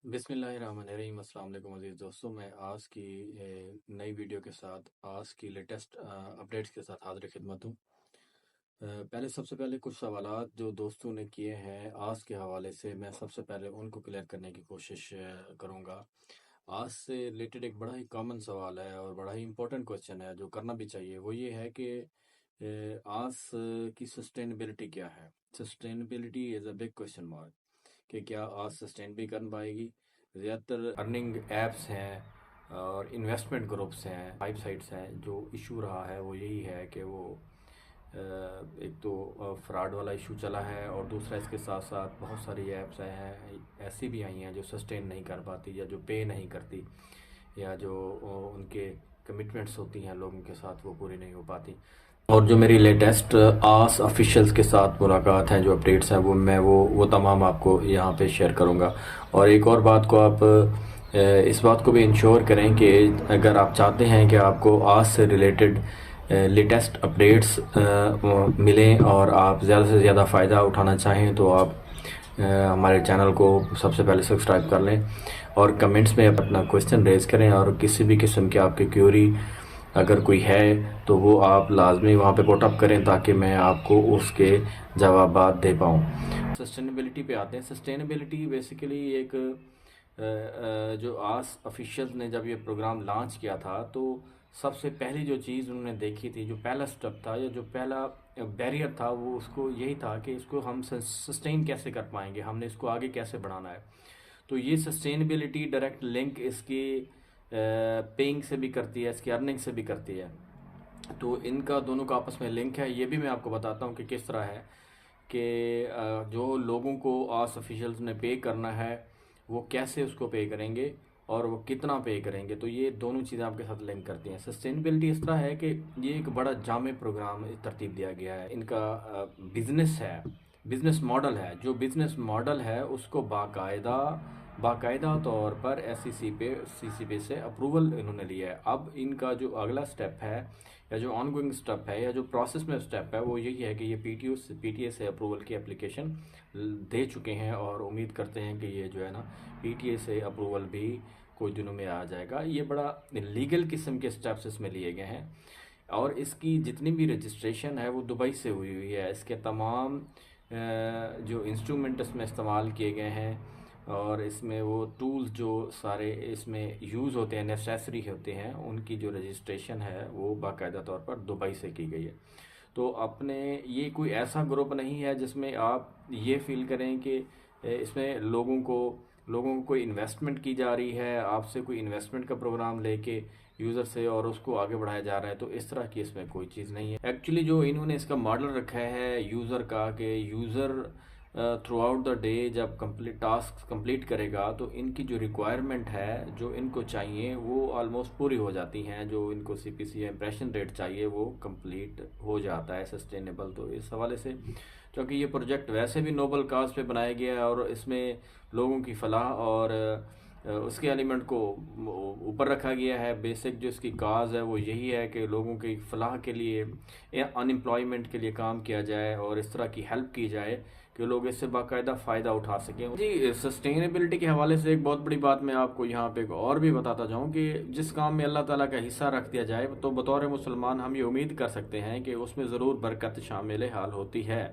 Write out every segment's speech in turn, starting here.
बिस्मिल्लाहिर्रहमानिर्रहीम। अस्सलाम वालेकुम अज़ीज़ दोस्तों, मैं आज की नई वीडियो के साथ आज की लेटेस्ट अपडेट्स के साथ हाज़िर खिदमत हूँ। सबसे पहले कुछ सवालात जो दोस्तों ने किए हैं आज के हवाले से, मैं सबसे पहले उनको क्लियर करने की कोशिश करूँगा। आज से रिलेटेड एक बड़ा ही कॉमन सवाल है और बड़ा ही इम्पोर्टेंट क्वेश्चन है जो करना भी चाहिए। वो ये है कि आज की सस्टेनेबिलिटी क्या है? Sustainability is a big question mark कि क्या आज सस्टेन भी कर पाएगी। ज़्यादातर अर्निंग एप्स हैं और इन्वेस्टमेंट ग्रुप्स हैं, वेबसाइट्स हैं, जो इशू रहा है वो यही है कि वो एक तो फ्रॉड वाला इशू चला है और दूसरा इसके साथ साथ बहुत सारी ऐप्स आए हैं, ऐसी भी आई हैं जो सस्टेन नहीं कर पाती या जो पे नहीं करती या जो उनके कमिटमेंट्स होती हैं लोगों के साथ वो पूरी नहीं हो पाती। और जो मेरी लेटेस्ट आस ऑफिशियल्स के साथ मुलाकात हैं, जो अपडेट्स हैं, वो तमाम आपको यहाँ पे शेयर करूँगा। और एक और बात को आप इस बात को भी इंश्योर करें कि अगर आप चाहते हैं कि आपको आज से रिलेटेड लेटेस्ट अपडेट्स मिलें और आप ज़्यादा से ज़्यादा फ़ायदा उठाना चाहें तो आप हमारे चैनल को सबसे पहले सब्सक्राइब कर लें और कमेंट्स में अपना क्वेश्चन रेज़ करें और किसी भी किस्म की आपकी क्यूरी अगर कोई है तो वो आप लाजमी वहाँ पे पुट अप करें ताकि मैं आपको उसके जवाबात दे पाऊँ। सस्टेनेबिलिटी पे आते हैं। सस्टेनेबिलिटी बेसिकली एक जो आस ऑफिशियल्स ने जब ये प्रोग्राम लॉन्च किया था तो सबसे पहली जो चीज़ उन्होंने देखी थी, जो पहला स्टेप था या जो पहला बैरियर था, वो उसको यही था कि इसको हम सस्टेन कैसे कर पाएंगे, हमने इसको आगे कैसे बढ़ाना है। तो ये सस्टेनेबिलिटी डायरेक्ट लिंक इसकी पेइंग से भी करती है, इसकी अर्निंग से भी करती है। तो इनका दोनों का आपस में लिंक है। ये भी मैं आपको बताता हूँ कि किस तरह है कि जो लोगों को आस ऑफिशियल्स ने पे करना है वो कैसे उसको पे करेंगे और वो कितना पे करेंगे। तो ये दोनों चीज़ें आपके साथ लिंक करती हैं। सस्टेनेबिलिटी इस तरह है कि ये एक बड़ा जामे प्रोग्राम तरतीब दिया गया है। इनका बिजनेस है, बिजनेस मॉडल है। जो बिजनेस मॉडल है उसको बाकायदा तौर पर सीसीपी से अप्रूवल इन्होंने लिया है। अब इनका जो अगला स्टेप है या जो ऑनगोइंग स्टेप है या जो प्रोसेस में स्टेप है वो यही है कि ये पीटीए से अप्रूवल की एप्लीकेशन दे चुके हैं और उम्मीद करते हैं कि ये जो है ना पीटीए से अप्रूवल भी कुछ दिनों में आ जाएगा। ये बड़ा लीगल किस्म के स्टेप्स इसमें लिए गए हैं और इसकी जितनी भी रजिस्ट्रेशन है वो दुबई से हुई है। इसके तमाम जो इंस्ट्रूमेंट इसमें इस्तेमाल किए गए हैं और इसमें वो टूल्स जो सारे इसमें यूज़ होते हैं, नेसेसरी होते हैं, उनकी जो रजिस्ट्रेशन है वो बाकायदा तौर पर दुबई से की गई है। तो अपने ये कोई ऐसा ग्रुप नहीं है जिसमें आप ये फील करें कि इसमें लोगों को कोई इन्वेस्टमेंट की जा रही है, आपसे कोई इन्वेस्टमेंट का प्रोग्राम लेके यूज़र से और उसको आगे बढ़ाया जा रहा है। तो इस तरह की इसमें कोई चीज़ नहीं है। एक्चुअली जो इन्होंने इसका मॉडल रखा है यूज़र का, कि user through out the day जब टास्क कंप्लीट करेगा तो इनकी जो रिक्वायरमेंट है, जो इनको चाहिए, वो ऑलमोस्ट पूरी हो जाती हैं। जो इनको सीपीसी या इम्प्रेशन रेट चाहिए वो कंप्लीट हो जाता है सस्टेनेबल। तो इस हवाले से क्योंकि ये प्रोजेक्ट वैसे भी नोबल काज पे बनाया गया है और इसमें लोगों की फलाह और उसके एलिमेंट को ऊपर रखा गया है। बेसिक जो इसकी काज है वो यही है कि लोगों की फलाह के लिए या अनएम्प्लॉयमेंट के लिए काम किया जाए और इस तरह की हेल्प की जाए कि लोग इससे बाकायदा फ़ायदा उठा सकें। जी, सस्टेनेबिलिटी के हवाले से एक बहुत बड़ी बात मैं आपको यहाँ पे और भी बताता जाऊँ कि जिस काम में अल्लाह ताला का हिस्सा रख दिया जाए तो बतौर मुसलमान हम ये उम्मीद कर सकते हैं कि उसमें ज़रूर बरकत शामिल हाल होती है।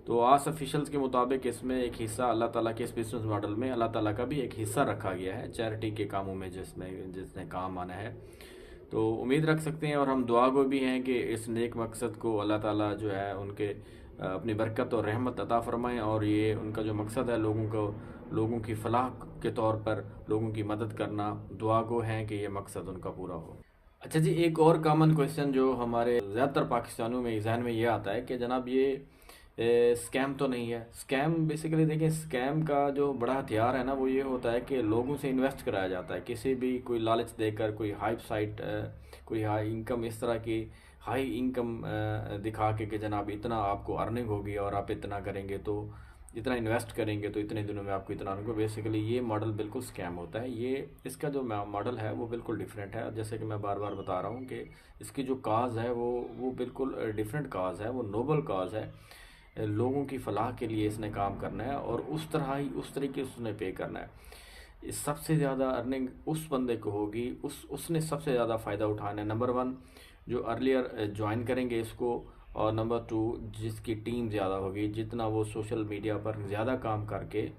तो आस ऑफिशियल्स के मुताबिक इसमें एक हिस्सा अल्लाह ताला के इस बिजनेस मॉडल में अल्लाह ताला का भी एक हिस्सा रखा गया है चैरिटी के कामों में जिसने काम आना है। तो उम्मीद रख सकते हैं और हम दुआ गो भी हैं कि इस नेक मकसद को अल्लाह ताला जो है उनके अपनी बरकत और रहमत अता फरमाएं और ये उनका जो मकसद है लोगों की फलाह के तौर पर लोगों की मदद करना, दुआ गो हैं कि ये मकसद उनका पूरा हो। अच्छा जी, एक और कॉमन क्वेश्चन जो हमारे ज़्यादातर पाकिस्तानियों में जहन में ये आता है कि जनाब ये स्कैम तो नहीं है। स्कैम बेसिकली देखिए, स्कैम का जो बड़ा हथियार है ना वो ये होता है कि लोगों से इन्वेस्ट कराया जाता है किसी भी कोई लालच देकर, कोई हाइप साइट, कोई हाई इनकम, इस तरह की हाई इनकम दिखा के कि इतना आपको अर्निंग होगी और आप इतना करेंगे तो इतना इन्वेस्ट करेंगे तो इतने दिनों में आपको इतना अर्निंग होगा। बेसिकली ये मॉडल बिल्कुल स्कैम होता है। ये इसका जो मॉडल है वो बिल्कुल डिफरेंट है। जैसे कि मैं बार बार बता रहा हूँ कि इसकी जो काज है वो बिल्कुल डिफरेंट काज है, वो नोबल काज है। लोगों की फलाह के लिए इसने काम करना है और उस तरीके से उसने पे करना है। सबसे ज़्यादा अर्निंग उस बंदे को होगी, उसने सबसे ज़्यादा फ़ायदा उठाना है। नंबर वन, जो अर्लियर ज्वाइन करेंगे इसको, और नंबर टू, जिसकी टीम ज़्यादा होगी, जितना वो सोशल मीडिया पर ज़्यादा काम करके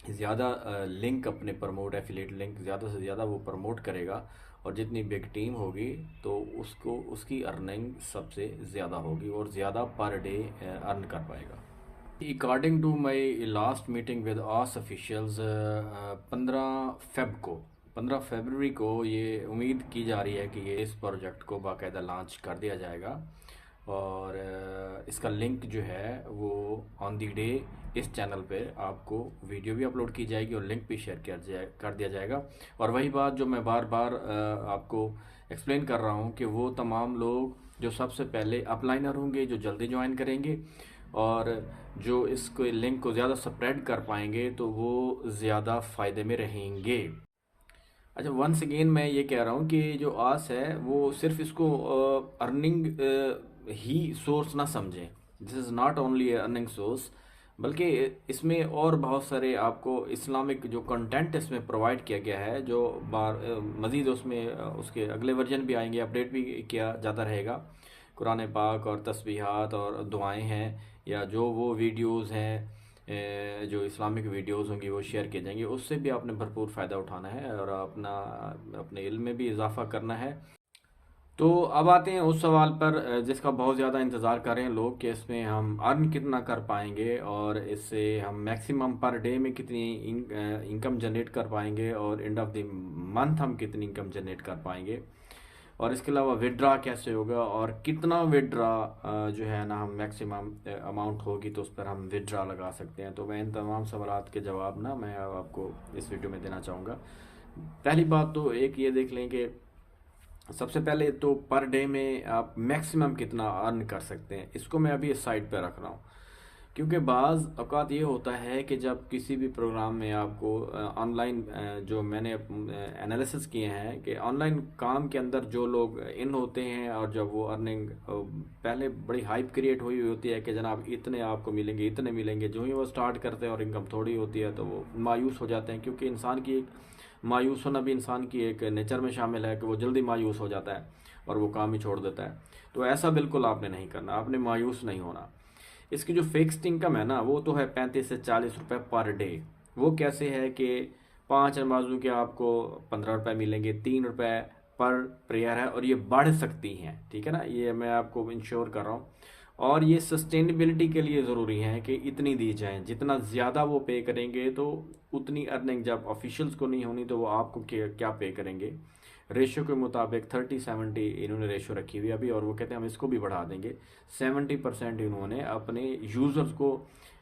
ज़्यादा लिंक अपने प्रमोट, एफिलिएट लिंक ज़्यादा से ज़्यादा वो प्रमोट करेगा, और जितनी बिग टीम होगी तो उसको उसकी अर्निंग सबसे ज़्यादा होगी और ज़्यादा पर डे अर्न कर पाएगा। According to my last meeting with us officials, 15 फरवरी को ये उम्मीद की जा रही है कि ये इस प्रोजेक्ट को बाकायदा लॉन्च कर दिया जाएगा, और इसका लिंक जो है वो ऑन दी डे इस चैनल पे आपको वीडियो भी अपलोड की जाएगी और लिंक भी शेयर कर दिया जाएगा। और वही बात जो मैं बार बार आपको एक्सप्लेन कर रहा हूँ कि वो तमाम लोग जो सबसे पहले अपलाइनर होंगे, जो जल्दी ज्वाइन करेंगे और जो इसको लिंक को ज़्यादा स्प्रेड कर पाएंगे, तो वो ज़्यादा फ़ायदे में रहेंगे। अच्छा, वंस अगेन मैं ये कह रहा हूँ कि जो आस है वो सिर्फ इसको अर्निंग ही सोर्स ना समझें। This is not only earning source, बल्कि इसमें और बहुत सारे आपको इस्लामिक जो कंटेंट इसमें प्रोवाइड किया गया है, जो मज़ीद उसमें उसके अगले वर्जन भी आएंगे, अपडेट भी किया जाता रहेगा। कुरान पाक और तस्बीहात और दुआएं हैं, या जो वो वीडियोस हैं जो इस्लामिक वीडियोस होंगी वो शेयर किए जाएंगे। उससे भी आपने भरपूर फ़ायदा उठाना है और अपने इल्म में भी इजाफ़ा करना है। तो अब आते हैं उस सवाल पर जिसका बहुत ज़्यादा इंतज़ार कर रहे हैं लोग, कि इसमें हम अर्न कितना कर पाएंगे और इससे हम मैक्सिमम पर डे में कितनी इनकम जनरेट कर पाएंगे, और एंड ऑफ द मंथ हम कितनी इनकम जनरेट कर पाएंगे, और इसके अलावा विड्रा कैसे होगा, और कितना विड्रा जो है ना हम मैक्सिमम अमाउंट होगी तो उस पर हम विड्रा लगा सकते हैं। तो मैं इन तमाम सवालात के जवाब ना मैं आपको इस वीडियो में देना चाहूँगा। पहली बात तो एक ये देख लें कि सबसे पहले तो पर डे में आप मैक्सिमम कितना अर्न कर सकते हैं, इसको मैं अभी इस साइड पर रख रहा हूँ। क्योंकि बाज़ औक़ात ये होता है कि जब किसी भी प्रोग्राम में आपको ऑनलाइन जो मैंने एनालिसिस किए हैं कि ऑनलाइन काम के अंदर जो लोग इन होते हैं, और जब वो अर्निंग पहले बड़ी हाइप क्रिएट हुई होती है कि जनाब इतने आपको मिलेंगे, इतने मिलेंगे, जो ही वो स्टार्ट करते हैं और इनकम थोड़ी होती है तो वो मायूस हो जाते हैं। क्योंकि इंसान की एक मायूस होना भी इंसान की एक नेचर में शामिल है कि वो जल्दी मायूस हो जाता है और वो काम ही छोड़ देता है। तो ऐसा बिल्कुल आपने नहीं करना, आपने मायूस नहीं होना। इसकी जो फिक्स्ड इनकम है ना, वो तो है 35 से 40 रुपए पर डे। वो कैसे है कि 5 नमाजों के आपको 15 रुपए मिलेंगे, 3 रुपए पर प्रेयर है, और ये बढ़ सकती हैं, ठीक है ना, ये मैं आपको इंश्योर कर रहा हूँ। और ये सस्टेनेबिलिटी के लिए ज़रूरी है कि इतनी दी जाए, जितना ज़्यादा वो पे करेंगे तो उतनी अर्निंग जब ऑफिशियल्स को नहीं होनी तो वो आपको क्या पे करेंगे। रेशो के मुताबिक 30-70 इन्होंने रेशो रखी हुई अभी, और वो कहते हैं हम इसको भी बढ़ा देंगे। 70% इन्होंने अपने यूज़र्स को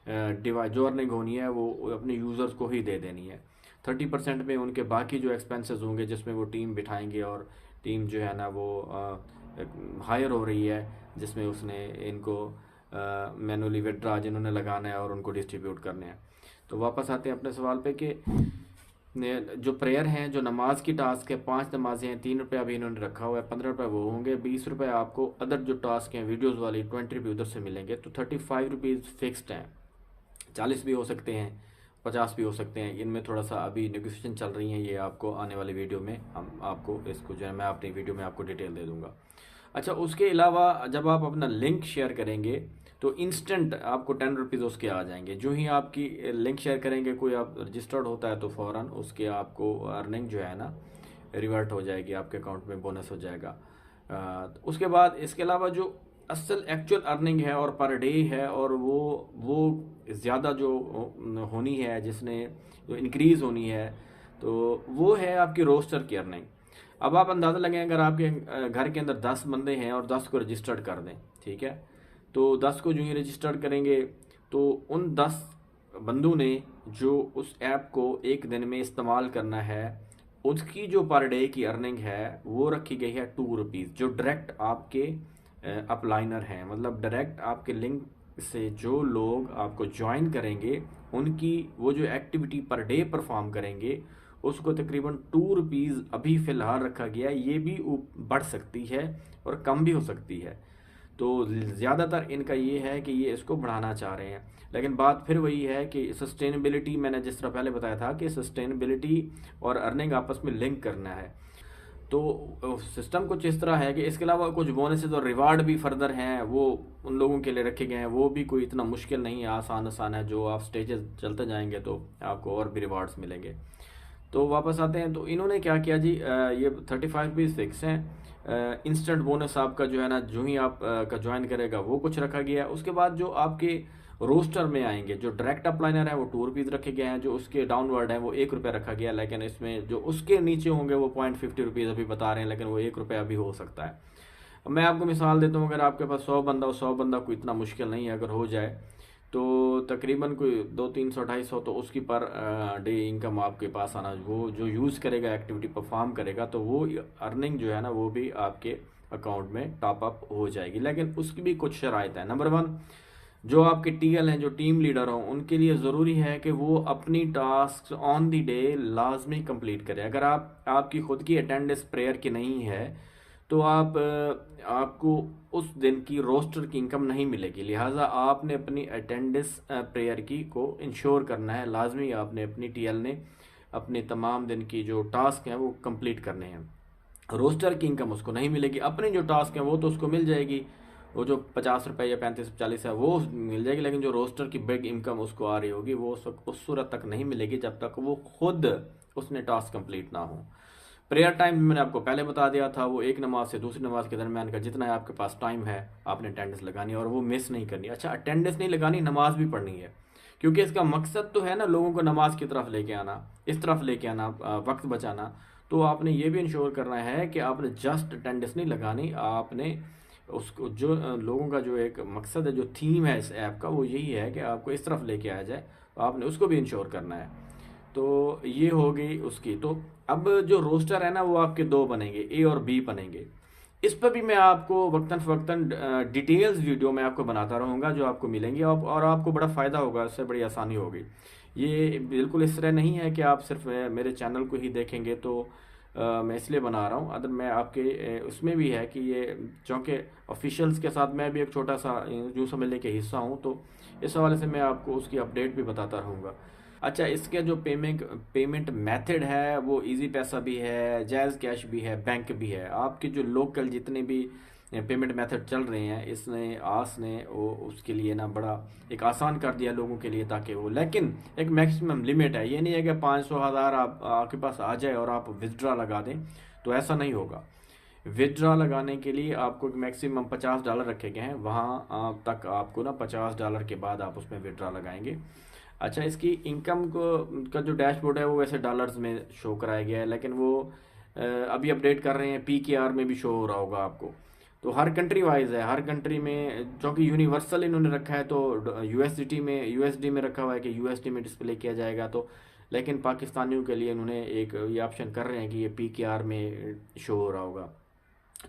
डिवाइड, जो अर्निंग होनी है वो अपने यूज़र्स को ही दे देनी है। 30% में उनके बाकी जो एक्सपेंसेस होंगे, जिसमें वो टीम बिठाएंगे, और टीम जो है ना वो हायर हो रही है, जिसमें उसने इनको मैनुअली विड्रा जिन्होंने लगाना है और उनको डिस्ट्रीब्यूट करने हैं। तो वापस आते हैं अपने सवाल पे कि जो प्रेयर हैं, जो नमाज की टास्क है, 5 नमाजें हैं, 3 रुपये अभी इन्होंने रखा हुआ है, 15 रुपये वो होंगे, 20 रुपये आपको अदर जो टास्क हैं वीडियोस वाली 20 रुपये उधर से मिलेंगे। तो 35 रुपीज़ फिक्स्ड हैं, 40 भी हो सकते हैं, 50 भी हो सकते हैं। इनमें थोड़ा सा अभी नेगोशिएशन चल रही है, ये आपको आने वाली वीडियो में हम आपको इसको जो है मैं अपनी वीडियो में आपको डिटेल दे दूँगा। अच्छा, उसके अलावा जब आप अपना लिंक शेयर करेंगे तो इंस्टेंट आपको 10 रुपीज़ उसके आ जाएंगे। जो ही आपकी लिंक शेयर करेंगे, कोई आप रजिस्टर्ड होता है तो फ़ौरन उसके आपको अर्निंग जो है ना रिवर्ट हो जाएगी, आपके अकाउंट में बोनस हो जाएगा। उसके बाद इसके अलावा जो असल एक्चुअल अर्निंग है और पर डे है, और वो ज़्यादा जो होनी है, जिसने जो इंक्रीज़ होनी है, तो वो है आपकी रोस्टर की अर्निंग। अब आप अंदाज़ा लगाएं, अगर आपके घर के अंदर 10 बंदे हैं और 10 को रजिस्टर्ड कर दें, ठीक है, तो 10 को जो ही रजिस्टर्ड करेंगे तो उन 10 बंदों ने जो उस ऐप को एक दिन में इस्तेमाल करना है, उसकी जो पर डे की अर्निंग है वो रखी गई है 2 रुपीज़, जो डायरेक्ट आपके अपलाइनर हैं, मतलब डायरेक्ट आपके लिंक से जो लोग आपको ज्वाइन करेंगे, उनकी वो जो एक्टिविटी पर डे परफॉर्म करेंगे, उसको तकरीबन 2 रुपीज़ अभी फ़िलहाल रखा गया है। ये भी बढ़ सकती है और कम भी हो सकती है। तो ज़्यादातर इनका ये है कि ये इसको बढ़ाना चाह रहे हैं। लेकिन बात फिर वही है कि सस्टेनेबिलिटी, मैंने जिस तरह पहले बताया था कि सस्टेनेबिलिटी और अर्निंग आपस में लिंक करना है। तो सिस्टम कुछ इस तरह है कि इसके अलावा कुछ बोनसेस और रिवार्ड भी फर्दर हैं, वो उन लोगों के लिए रखे गए हैं। वो भी कोई इतना मुश्किल नहीं है, आसान आसान है। जो आप स्टेजेस चलते जाएंगे तो आपको और भी रिवार्ड्स मिलेंगे। तो वापस आते हैं, तो इन्होंने क्या किया जी, ये 35 भी फिक्स हैं। इंस्टेंट बोनस आपका जो है ना, जो ही आप का ज्वाइन करेगा वो कुछ रखा गया है। उसके बाद जो आपके रोस्टर में आएंगे, जो डायरेक्ट अपलाइनर है वो ₹2 रखे गए हैं, जो उसके डाउनवर्ड है वो ₹1 रखा गया है। लेकिन इसमें जो उसके नीचे होंगे वो ₹0.50 अभी बता रहे हैं, लेकिन वो ₹1 भी हो सकता है। अब मैं आपको मिसाल देता हूँ, अगर आपके पास 100 बंदा कोई इतना मुश्किल नहीं है, अगर हो जाए तो तकरीबन कोई 200, 300, 250 तो उसकी पर डे इनकम आपके पास आना, वो जो यूज़ करेगा, एक्टिविटी परफॉर्म करेगा, तो वो अर्निंग जो है ना वो भी आपके अकाउंट में टॉप अप हो जाएगी। लेकिन उसकी भी कुछ शराइत है। नंबर 1, जो आपके टीएल हैं, जो टीम लीडर हों, उनके लिए ज़रूरी है कि वो अपनी टास्क ऑन द डे लाजमी कंप्लीट करें। अगर आपकी खुद की अटेंडेंस प्रेयर की नहीं है तो आपको उस दिन की रोस्टर की इनकम नहीं मिलेगी। लिहाजा आपने अपनी अटेंडेंस प्रेयर की को इंश्योर करना है। लाजमी आपने अपनी टीएल ने अपने तमाम दिन की जो टास्क हैं वो कंप्लीट करने हैं। रोस्टर की इनकम उसको नहीं मिलेगी। अपनी जो टास्क हैं वो तो उसको मिल जाएगी, वो जो ₹50 या 35-40 है वो मिल जाएगी। लेकिन जो रोस्टर की बिग इनकम उसको आ रही होगी वो उस सूरत तक नहीं मिलेगी जब तक वो खुद उसने टास्क कंप्लीट ना हो। प्रेयर टाइम मैंने आपको पहले बता दिया था, वो एक नमाज से दूसरी नमाज के दरमियान का जितना है आपके पास टाइम है, आपने अटेंडेंस लगानी है और वो मिस नहीं करनी। अच्छा, अटेंडेंस नहीं लगानी, नमाज भी पढ़नी है, क्योंकि इसका मकसद तो है ना लोगों को नमाज की तरफ लेके आना, इस तरफ लेके आना, वक्त बचाना। तो आपने ये भी इंश्योर करना है कि आपने जस्ट अटेंडेंस नहीं लगानी, आपने उसको जो लोगों का जो एक मकसद है, जो थीम है इस ऐप का, वो यही है कि आपको इस तरफ लेके आया जाए, तो आपने उसको भी इंश्योर करना है। तो ये हो गई उसकी। तो अब जो रोस्टर है ना वो आपके 2 बनेंगे, ए और बी बनेंगे। इस पर भी मैं आपको वक्तन फ़वक्तन डिटेल्स वीडियो में आपको बनाता रहूँगा, जो आपको मिलेंगी और आपको बड़ा फ़ायदा होगा, इससे बड़ी आसानी होगी। ये बिल्कुल इस तरह नहीं है कि आप सिर्फ मेरे चैनल को ही देखेंगे, तो मैं इसलिए बना रहा हूँ। अदर मैं आपके उसमें भी है कि ये चूँकि ऑफिशियल्स के साथ मैं भी एक छोटा सा यूँ समझ लें कि हिस्सा हूँ, तो इस हवाले से मैं आपको उसकी अपडेट भी बताता रहूँगा। अच्छा, इसके जो पेमेंट मेथड है वो इजी पैसा भी है, जायज़ कैश भी है, बैंक भी है। आपके जो लोकल जितने भी पेमेंट मेथड चल रहे हैं, इसने आस ने वो उसके लिए ना बड़ा एक आसान कर दिया लोगों के लिए, ताकि वो, लेकिन एक मैक्सिमम लिमिट है। ये नहीं है कि 500,000 आपके पास आ जाए और आप विथड्रा लगा दें, तो ऐसा नहीं होगा। विथड्रा लगाने के लिए आपको मैक्सिमम $50 रखे गए हैं, वहाँ तक आपको ना $50 के बाद आप उसमें विथड्रा लगाएंगे। अच्छा, इसकी इनकम को का जो डैशबोर्ड है वो वैसे डॉलर्स में शो कराया गया है, लेकिन वो अभी अपडेट कर रहे हैं, PKR में भी शो हो रहा होगा आपको। तो हर कंट्री वाइज है, हर कंट्री में चूँकि यूनिवर्सल इन्होंने रखा है, तो USD में रखा हुआ है कि USD में डिस्प्ले किया जाएगा। तो लेकिन पाकिस्तानियों के लिए इन्होंने एक ये ऑप्शन कर रहे हैं कि ये PKR में शो हो रहा होगा।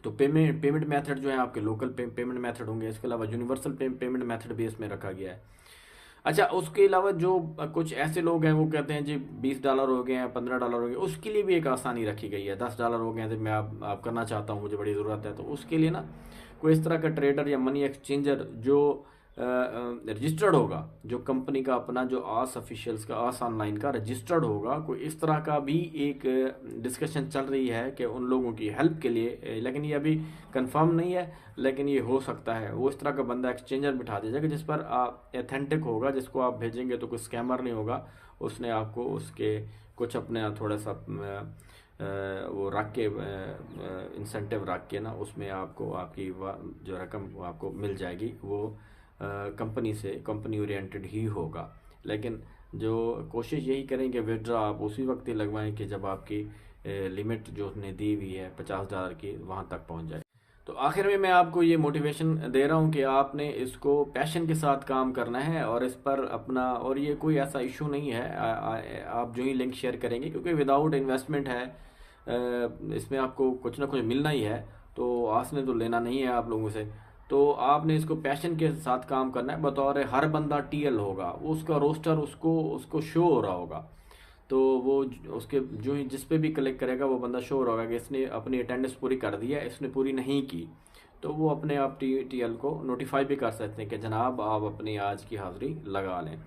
तो पेमेंट मेथड जो है आपके लोकल पेमेंट मेथड होंगे, इसके अलावा यूनिवर्सल पेमेंट मेथड भी इसमें रखा गया है। अच्छा, उसके अलावा जो कुछ ऐसे लोग हैं वो कहते हैं जी $20 हो गए हैं, $15 हो गए, उसके लिए भी एक आसानी रखी गई है। $10 हो गए हैं, तो मैं आप करना चाहता हूँ, मुझे बड़ी ज़रूरत है, तो उसके लिए ना कोई इस तरह का ट्रेडर या मनी एक्सचेंजर जो रजिस्टर्ड होगा, जो कंपनी का अपना जो आस ऑफिशियल्स का आस ऑनलाइन का रजिस्टर्ड होगा, कोई इस तरह का भी एक डिस्कशन चल रही है कि उन लोगों की हेल्प के लिए, लेकिन ये अभी कंफर्म नहीं है, लेकिन ये हो सकता है वो इस तरह का बंदा एक्सचेंजर बिठा दीजिएगा जिस पर ऑथेंटिक होगा, जिसको आप भेजेंगे तो कोई स्कैमर नहीं होगा। उसने आपको उसके कुछ अपने थोड़ा सा वो रख के इंसेंटिव रख के ना, उसमें आपको आपकी जो रकम वो आपको मिल जाएगी, वो कंपनी से कंपनी ओरिएंटेड ही होगा। लेकिन जो कोशिश यही करें कि विड्रा आप उसी वक्त ही लगवाएं कि जब आपकी लिमिट जो उसने दी हुई है $50 की वहाँ तक पहुँच जाए। तो आखिर में मैं आपको ये मोटिवेशन दे रहा हूँ कि आपने इसको पैशन के साथ काम करना है और इस पर अपना, और ये कोई ऐसा इशू नहीं है, आप जो ही लिंक शेयर करेंगे, क्योंकि विदाउट इन्वेस्टमेंट है, इसमें आपको कुछ ना कुछ मिलना ही है, तो आस ने तो लेना नहीं है आप लोगों से। तो आपने इसको पैशन के साथ काम करना है। बतौर हर बंदा टीएल होगा, वो उसका रोस्टर उसको उसको शो हो रहा होगा, तो वो उसके जो ही जिस पे भी क्लिक करेगा वो बंदा शो हो रहा होगा कि इसने अपनी अटेंडेंस पूरी कर दी है, इसने पूरी नहीं की। तो वो अपने आप टीएल को नोटिफाई भी कर सकते हैं कि जनाब आप अपनी आज की हाज़िरी लगा लें।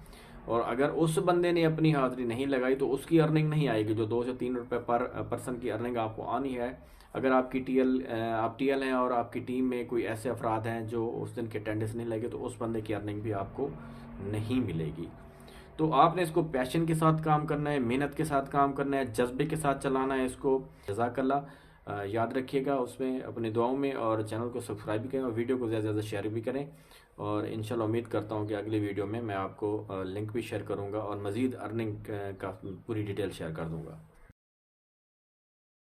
और अगर उस बंदे ने अपनी हाज़िरी नहीं लगाई तो उसकी अर्निंग नहीं आएगी, जो 2 से 3 रुपए पर पर्सन की अर्निंग आपको आनी है। अगर आपकी आप टीएल हैं और आपकी टीम में कोई ऐसे अफराद हैं जो उस दिन के अटेंडेंस नहीं लगे, तो उस बंदे की अर्निंग भी आपको नहीं मिलेगी। तो आपने इसको पैशन के साथ काम करना है, मेहनत के साथ काम करना है, जज्बे के साथ चलाना है इसको। जज़ाकल्लाह। याद रखिएगा उसमें अपनी दुआओं में, और चैनल को सब्सक्राइब भी करें और वीडियो को ज़्यादा से ज़्यादा शेयर भी करें। और इंशाल्लाह उम्मीद करता हूँ कि अगली वीडियो में मैं आपको लिंक भी शेयर करूँगा और मज़ीद अर्निंग का पूरी डिटेल शेयर कर दूँगा।